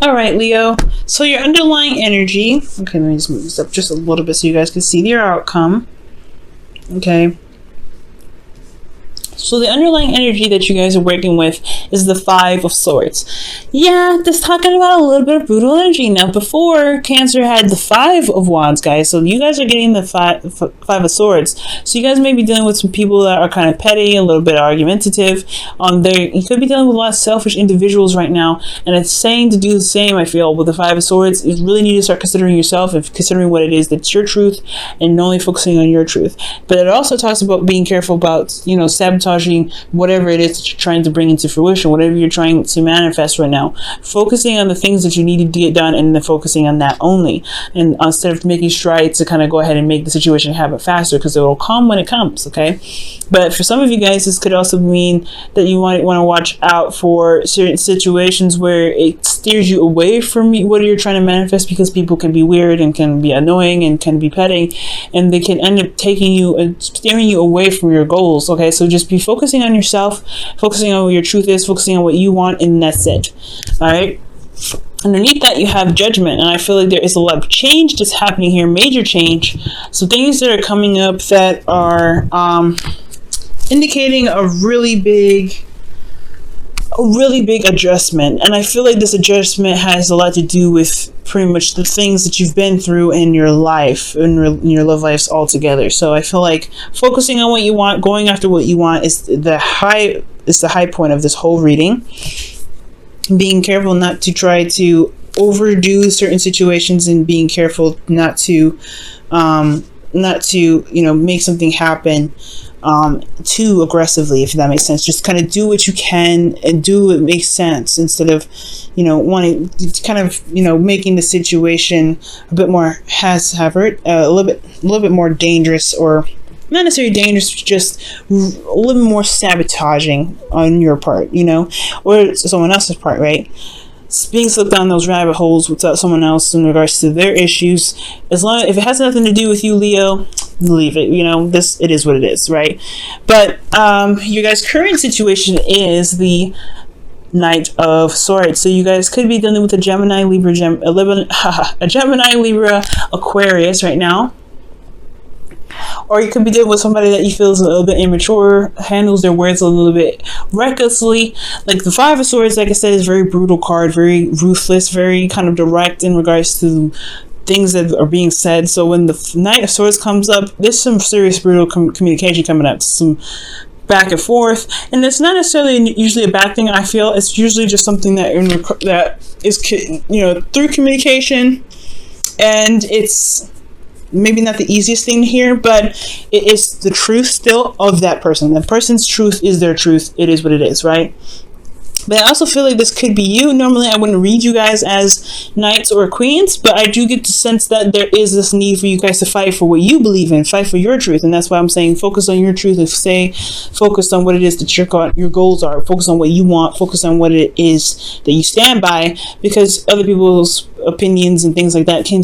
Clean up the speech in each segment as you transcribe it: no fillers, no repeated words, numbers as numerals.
All right, Leo. So your underlying energy. Okay, let me just move this up just a little bit so you guys can see your outcome. Okay. So the underlying energy that you guys are working with is the Five of Swords. Yeah, that's talking about a little bit of brutal energy. Now, before, Cancer had the Five of Wands, guys. So you guys are getting the five of Swords. So you guys may be dealing with some people that are kind of petty, a little bit argumentative. You could be dealing with a lot of selfish individuals right now. And it's saying to do the same, I feel, with the Five of Swords. You really need to start considering yourself and considering what it is that's your truth and only focusing on your truth. But it also talks about being careful about, sabotaging whatever it is that you're trying to bring into fruition, whatever you're trying to manifest right now, focusing on the things that you need to get done and then focusing on that only, and instead of making strides to kind of go ahead and make the situation happen faster, because it will come when it comes. Okay, but for some of you guys, this could also mean that you want to watch out for certain situations where it steers you away from what you're trying to manifest, because people can be weird and can be annoying and can be petty, and they can end up taking you and steering you away from your goals. Okay, so just be focusing on yourself, focusing on what your truth is, focusing on what you want, and that's it. All right. Underneath that, you have Judgment, and I feel like there is a lot of change that's happening here, major change. So things that are coming up that are indicating a really big adjustment. And I feel like this adjustment has a lot to do with pretty much the things that you've been through in your life, in your love lives altogether. So I feel like focusing on what you want, going after what you want, is the high point of this whole reading. Being careful not to try to overdo certain situations, and being careful not to make something happen too aggressively, if that makes sense. Just kind of do what you can and do what makes sense, instead of wanting to kind of making the situation a bit more haphazard, a little bit more dangerous, or not necessarily dangerous, just a little bit more sabotaging on your part, or someone else's part, right? Being slipped down those rabbit holes without someone else in regards to their issues. If it has nothing to do with you, Leo, leave it. It is what it is, right? But your guys' current situation is the Knight of Swords. So you guys could be dealing with a Gemini, Libra, Aquarius right now. Or you could be dealing with somebody that you feel is a little bit immature, handles their words a little bit recklessly. Like the Five of Swords, like I said, is a very brutal card, very ruthless, very kind of direct in regards to things that are being said. So when the Knight of Swords comes up, there's some serious brutal communication coming up, some back and forth, and it's not necessarily usually a bad thing. I feel it's usually just something that is through communication, and it's maybe not the easiest thing to hear, but it is the truth still of that person. That person's truth is their truth. It is what it is, right? But I also feel like this could be you. Normally, I wouldn't read you guys as knights or queens, but I do get the sense that there is this need for you guys to fight for what you believe in, fight for your truth. And that's why I'm saying focus on your truth and stay focused on what it is that your goals are. Focus on what you want. Focus on what it is that you stand by, because other people's opinions and things like that can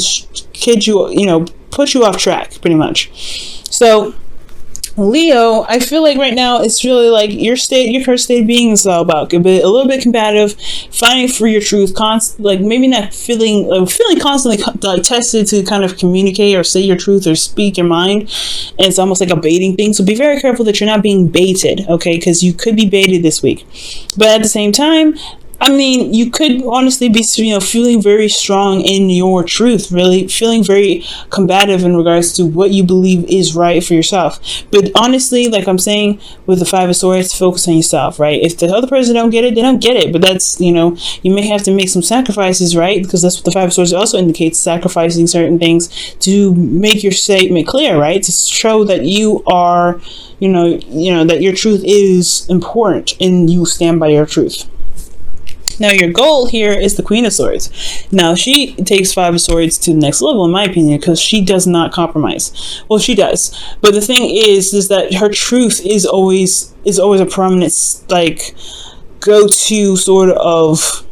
kid you, put you off track pretty much. So Leo, I feel like right now it's really like your current state of being is all about a little bit combative, fighting for your truth, maybe not feeling constantly like tested to kind of communicate or say your truth or speak your mind, and it's almost like a baiting thing. So be very careful that you're not being baited, okay? Because you could be baited this week. But at the same time, I mean, you could honestly be, feeling very strong in your truth, really feeling very combative in regards to what you believe is right for yourself. But honestly, like I'm saying, with the Five of Swords, focus on yourself, right? If the other person don't get it, they don't get it. But that's, you may have to make some sacrifices, right? Because that's what the Five of Swords also indicates, sacrificing certain things to make your statement clear, right? To show that you are, that your truth is important and you stand by your truth. Now, your goal here is the Queen of Swords. Now, she takes Five of Swords to the next level, in my opinion, because she does not compromise. Well, she does. But the thing is that her truth is always a prominent, go-to sort of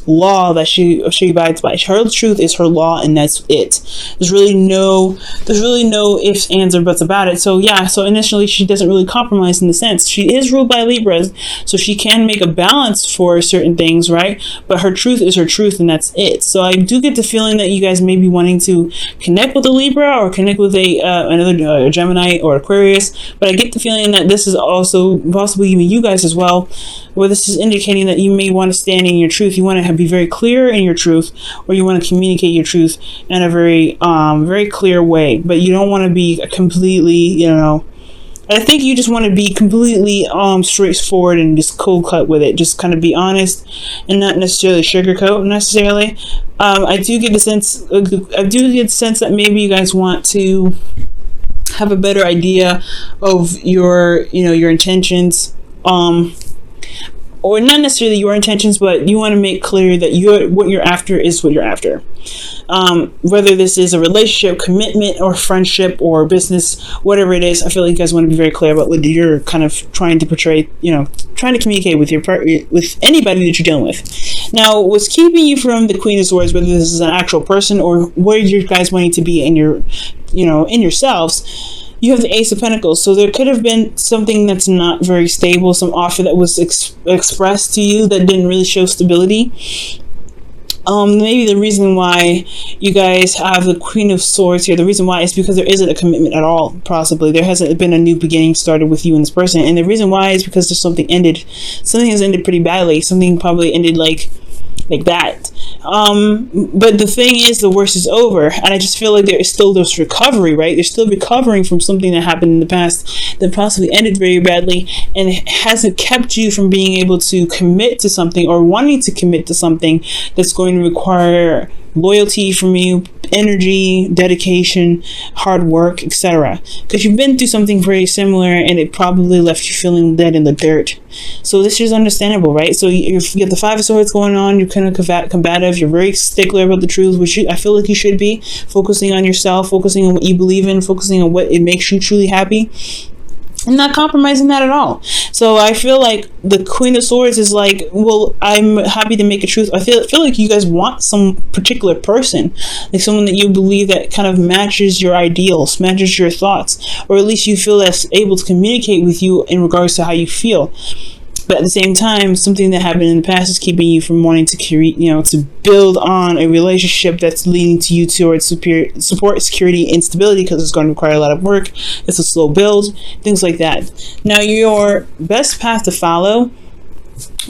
law that she abides by. Her truth is her law, and that's it. There's really no ifs, ands, or buts about it. So yeah, so initially she doesn't really compromise in the sense. She is ruled by Libras, so she can make a balance for certain things, right? But her truth is her truth, and that's it. So I do get the feeling that you guys may be wanting to connect with a Libra or connect with another Gemini or Aquarius, but I get the feeling that this is also possibly even you guys as well, where this is indicating that you may want to stand in your truth. You want to be very clear in your truth, or you want to communicate your truth in a very very clear way, but you don't want to be completely, I think you just want to be completely straightforward and just cold cut with it. Just kind of be honest and not necessarily sugarcoat necessarily. I do get the sense that maybe you guys want to have a better idea of your intentions, or not necessarily your intentions, but you want to make clear that what you're after is what you're after. Whether this is a relationship, commitment, or friendship, or business, whatever it is, I feel like you guys want to be very clear about what you're kind of trying to portray, trying to communicate with with anybody that you're dealing with. Now, what's keeping you from the Queen of Swords, whether this is an actual person or where you guys wanting to be in your, in yourselves, you have the Ace of Pentacles. So there could have been something that's not very stable, some offer that was expressed to you that didn't really show stability. Maybe the reason why you guys have the Queen of Swords here, the reason why is because there isn't a commitment at all, possibly. There hasn't been a new beginning started with you and this person. And the reason why is because there's something has ended pretty badly. Something probably ended like that. But the thing is, the worst is over, and I just feel like there is still this recovery, right? They're still recovering from something that happened in the past that possibly ended very badly, and it hasn't kept you from being able to commit to something or wanting to commit to something that's going to require loyalty from you, energy, dedication, hard work, etc. Because you've been through something very similar, and it probably left you feeling dead in the dirt. So this is understandable, right? So you get the Five of Swords going on. You're kind of combative. You're very stickler about the truth, which I feel like you should be, focusing on yourself, focusing on what you believe in, focusing on what it makes you truly happy, and not compromising that at all. So I feel like the Queen of Swords is like, well, I'm happy to make a truth. I feel like you guys want some particular person, like someone that you believe that kind of matches your ideals, matches your thoughts, or at least you feel that's able to communicate with you in regards to how you feel. But at the same time, something that happened in the past is keeping you from wanting to create, to build on a relationship that's leading to you towards support, security, and stability, because it's going to require a lot of work. It's a slow build, things like that. Now, your best path to follow,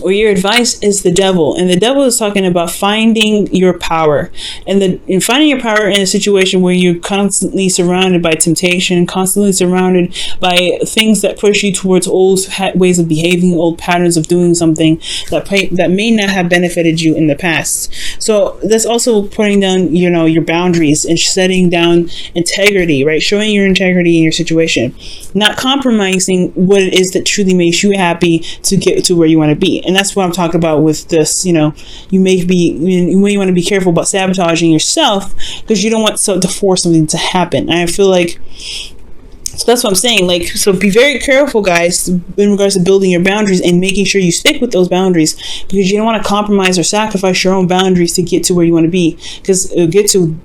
or your advice, is the Devil. And the Devil is talking about finding your power. And finding your power in a situation where you're constantly surrounded by temptation, constantly surrounded by things that push you towards old ways of behaving, old patterns of doing something that may not have benefited you in the past. So that's also putting down, your boundaries and setting down integrity, right? Showing your integrity in your situation. Not compromising what it is that truly makes you happy to get to where you want to be. And that's what I'm talking about with this. You may want to be careful about sabotaging yourself, because you don't want to force something to happen. And I feel like, so that's what I'm saying. So be very careful, guys, in regards to building your boundaries and making sure you stick with those boundaries, because you don't want to compromise or sacrifice your own boundaries to get to where you want to be. Because get to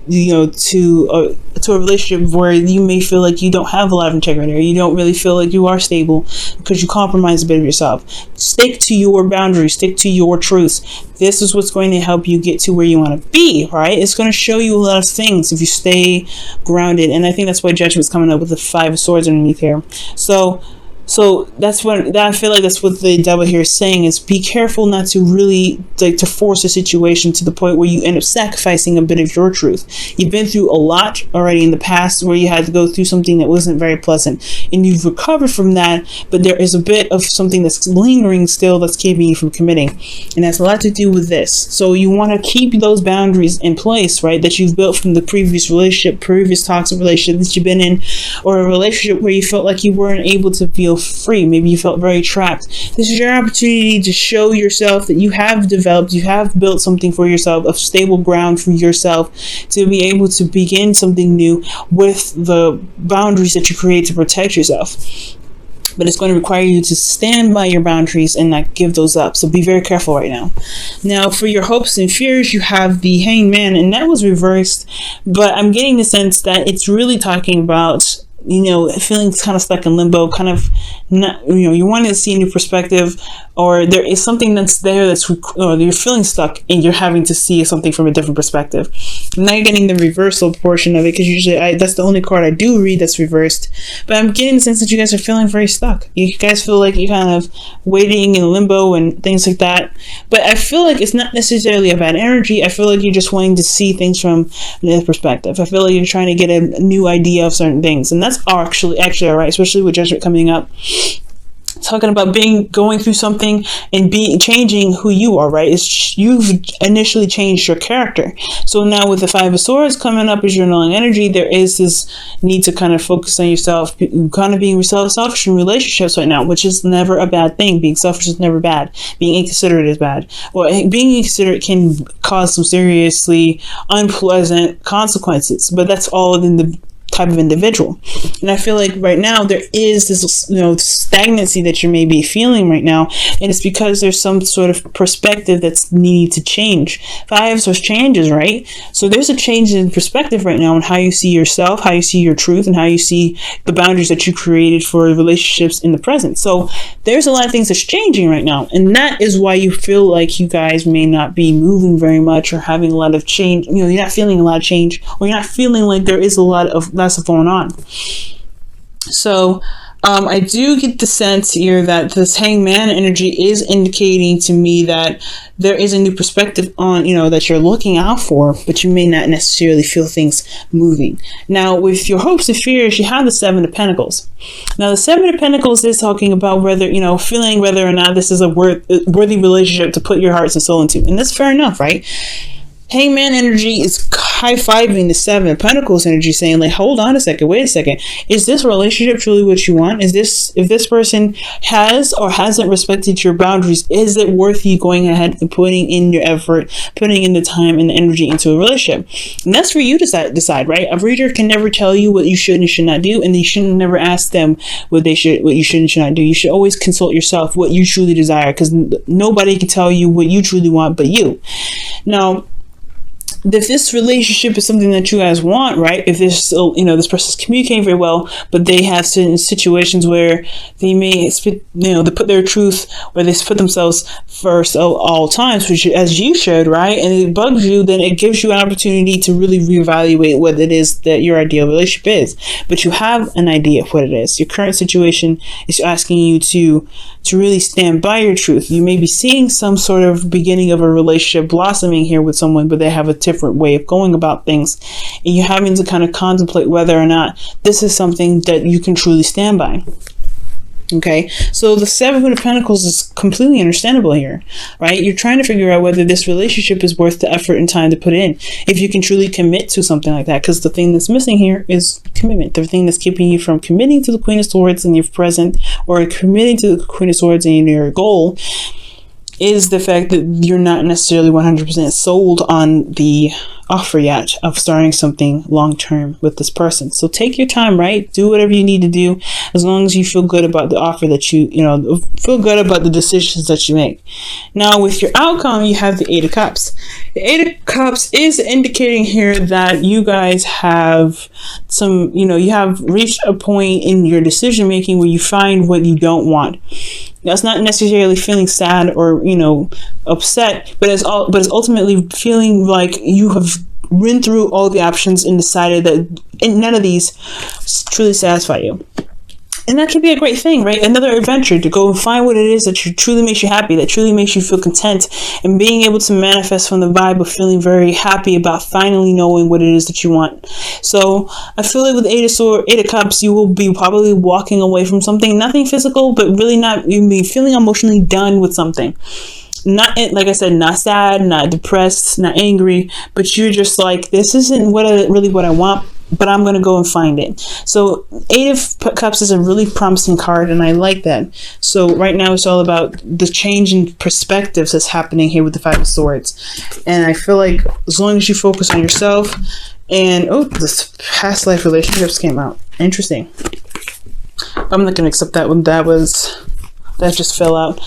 a relationship where you may feel like you don't have a lot of integrity, or you don't really feel like you are stable because you compromise a bit of yourself. Stick to your boundaries. Stick to your truths. This is what's going to help you get to where you want to be, right? It's going to show you a lot of things if you stay grounded. And I think that's why Judgment's coming up with the Five of Swords underneath here. So that's what I feel like that's what the Devil here is saying, is be careful not to really to force a situation to the point where you end up sacrificing a bit of your truth. You've been through a lot already in the past where you had to go through something that wasn't very pleasant, and you've recovered from that, but there is a bit of something that's lingering still that's keeping you from committing, and that's a lot to do with this. So you want to keep those boundaries in place, right, that you've built from the previous relationship, previous toxic relationship that you've been in, or a relationship where you felt like you weren't able to feel free. Maybe you felt very trapped. This is your opportunity to show yourself that you have developed, you have built something for yourself, a stable ground for yourself, to be able to begin something new with the boundaries that you create to protect yourself. but it's going to require you to stand by your boundaries and not give those up. So be very careful right now. Now, for your hopes and fears, you have the Hanged Man, and that was reversed, but I'm getting the sense that it's really talking about, you know, feeling kind of stuck in limbo, kind of not, you know, you wanting to see a new perspective, or there is something that's there that's, or you're feeling stuck and you're having to see something from a different perspective. I'm not getting the reversal portion of it, because usually that's the only card I do read that's reversed, but I'm getting the sense that you guys are feeling very stuck. You guys feel like you're kind of waiting in limbo and things like that, but I feel like it's not necessarily a bad energy. I feel like you're just wanting to see things from another perspective. I feel like you're trying to get a new idea of certain things, and that's actually all right, especially with Judgment coming up. Talking about going through something and changing who you are, right? You've initially changed your character. So now with the Five of Swords coming up as your knowing energy, there is this need to kind of focus on yourself, kind of being selfish in relationships right now, which is never a bad thing. Being selfish is never bad. Being inconsiderate is bad. Well, being inconsiderate can cause some seriously unpleasant consequences, but that's all in the type of individual. And I feel like right now there is this, you know, stagnancy that you may be feeling right now, and it's because there's some sort of perspective that's needed to change. Five of Swords changes, right? So there's a change in perspective right now on how you see yourself, how you see your truth, and how you see the boundaries that you created for relationships in the present. So there's a lot of things that's changing right now, and that is why you feel like you guys may not be moving very much or having a lot of change. You know, you're not feeling a lot of change, or you're not feeling like there is a lot of stuff going on. So I do get the sense here that this Hanged Man energy is indicating to me that there is a new perspective on, you know, that you're looking out for, but you may not necessarily feel things moving. Now, with your hopes and fears, you have the Seven of Pentacles. Now, the Seven of Pentacles is talking about whether, you know, feeling whether or not this is a worthy relationship to put your hearts and soul into. And that's fair enough, right? Hanged Man energy is high-fiving the Seven of Pentacles energy, saying like, hold on a second, wait a second. Is this relationship truly what you want? Is this, if this person has or hasn't respected your boundaries, is it worth you going ahead and putting in your effort, putting in the time and the energy into a relationship? And that's for you to decide, right? A reader can never tell you what you should and should not do, and you should never ask them what you should and should not do. You should always consult yourself what you truly desire, because nobody can tell you what you truly want but you. Now, if this relationship is something that you guys want, right? If this still, you know, this person's communicating very well, but they have certain situations where they may they put their truth, or they put themselves first at all times, which, as you should, right? And it bugs you, then it gives you an opportunity to really reevaluate what it is that your ideal relationship is. But you have an idea of what it is. Your current situation is asking you to really stand by your truth. You may be seeing some sort of beginning of a relationship blossoming here with someone, but they have a different way of going about things, and you're having to kind of contemplate whether or not this is something that you can truly stand by. Okay, so the Seven of Pentacles is completely understandable here, right? You're trying to figure out whether this relationship is worth the effort and time to put in, if you can truly commit to something like that, because the thing that's missing here is commitment. The thing that's keeping you from committing to the Queen of Swords in your present, or committing to the Queen of Swords in your goal, is the fact that you're not necessarily 100% sold on the offer yet of starting something long-term with this person. So take your time, right? Do whatever you need to do, as long as you feel good about the offer that you feel good about the decisions that you make. Now, with your outcome, you have the Eight of Cups. The Eight of Cups is indicating here that you guys have some, you have reached a point in your decision making where you find what you don't want. That's not necessarily feeling sad or, upset, but it's ultimately feeling like you have run through all the options and decided that none of these truly satisfy you. And that could be a great thing, right? Another adventure to go and find what it is that truly makes you happy, that truly makes you feel content, and being able to manifest from the vibe of feeling very happy about finally knowing what it is that you want. So I feel like with Eight of Cups, you will be probably walking away from something, nothing physical, but really not, you'll be feeling emotionally done with something. Not, like I said, not sad, not depressed, not angry, but you're just like, this isn't really what I want, but I'm going to go and find it. So Eight of Cups is a really promising card, and I like that. So right now it's all about the change in perspectives that's happening here with the Five of Swords. And I feel like as long as you focus on yourself and, this past life relationships came out. Interesting. I'm not gonna accept that one. That just fell out.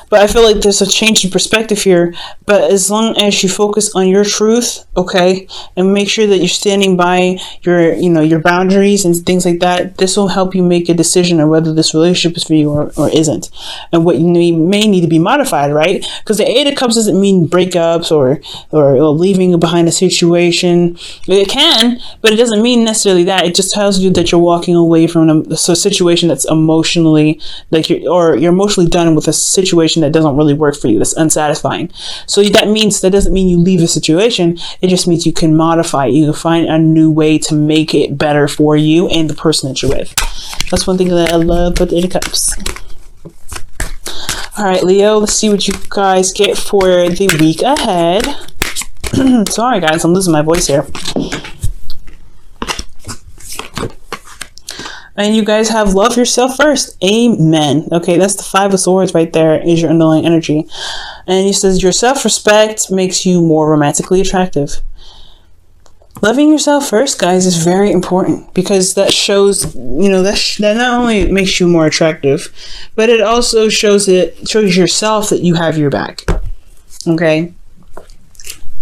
But I feel like there's a change in perspective here. But as long as you focus on your truth, okay, and make sure that you're standing by your boundaries and things like that, this will help you make a decision on whether this relationship is for you or isn't, and what you may need to be modified, right? Because the Eight of Cups doesn't mean breakups or leaving behind a situation. It can, but it doesn't mean necessarily that. It just tells you that you're walking away from a situation that's emotionally you're emotionally done with a situation that doesn't really work for you, that's unsatisfying. So that doesn't mean you leave the situation. It just means you can modify it. You can find a new way to make it better for you and the person that you're with. That's one thing that I love about the Eight of Cups. All right, Leo, let's see what you guys get for the week ahead. Sorry guys, I'm losing my voice here. And you guys have love yourself first. Amen. Okay, that's the Five of Swords right there, is your underlying energy. And he says your self-respect makes you more romantically attractive. Loving yourself first, guys, is very important, because that shows, that not only makes you more attractive, but it also shows yourself that you have your back. Okay?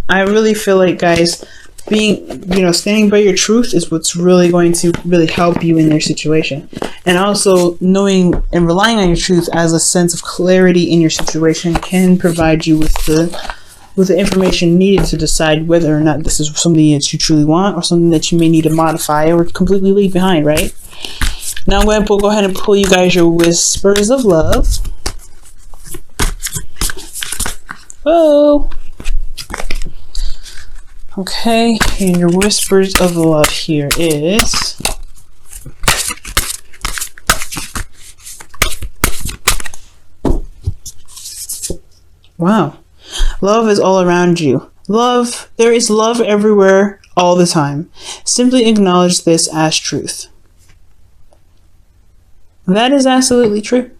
I really feel like, guys, standing by your truth is what's really going to really help you in your situation. And also knowing and relying on your truth as a sense of clarity in your situation can provide you with the information needed to decide whether or not this is something that you truly want or something that you may need to modify or completely leave behind, right? Now I'm going to go ahead and pull you guys your whispers of love. Whoa. Okay, and your whispers of love here is wow. Love is all around you. There is love everywhere all the time. Simply acknowledge this as truth. That is absolutely true.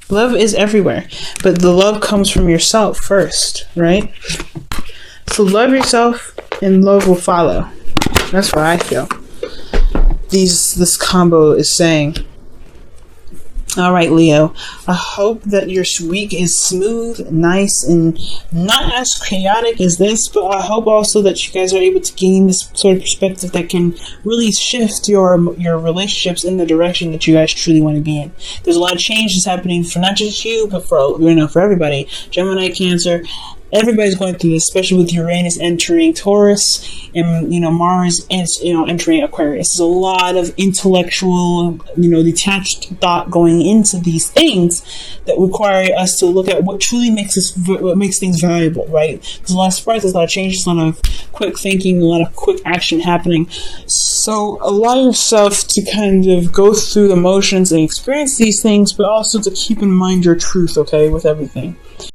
Love is everywhere, but the love comes from yourself first, right? So love yourself and love will follow. That's what I feel this combo is saying. All right, Leo, I hope that your week is smooth, nice, and not as chaotic as this, but I hope also that you guys are able to gain this sort of perspective that can really shift your relationships in the direction that you guys truly want to be in. There's a lot of changes happening for not just you, but for everybody. Gemini, Cancer, everybody's going through this, especially with Uranus entering Taurus and Mars entering Aquarius. There's a lot of intellectual, detached thought going into these things that require us to look at what truly makes things valuable, right? There's a lot of surprises, a lot of changes, a lot of quick thinking, a lot of quick action happening. So allow yourself to kind of go through the motions and experience these things, but also to keep in mind your truth, okay, with everything.